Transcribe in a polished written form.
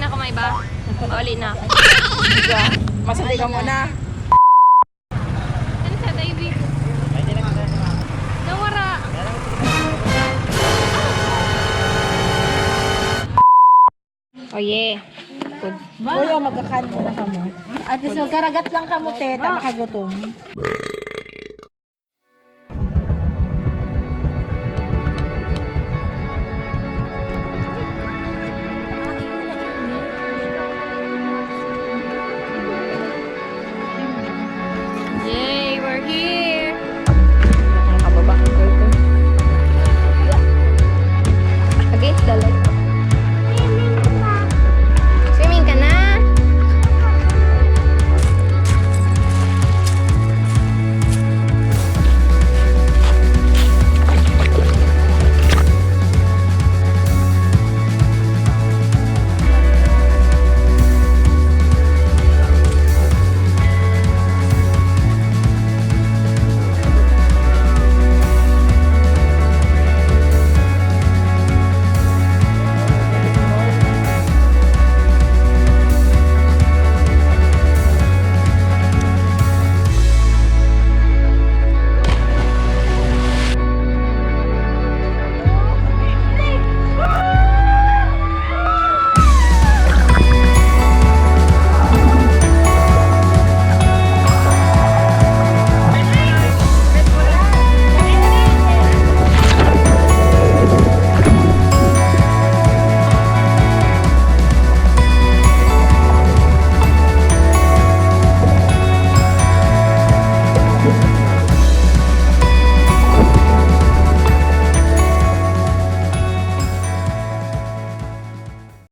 na ko may iba. Pauli na. Masali ka muna. Ano sa David? Nawara. Oh yeah. Good. Kuya, magkakan muna ka mo. At least magkaragat lang ka mo, teta, makagutom.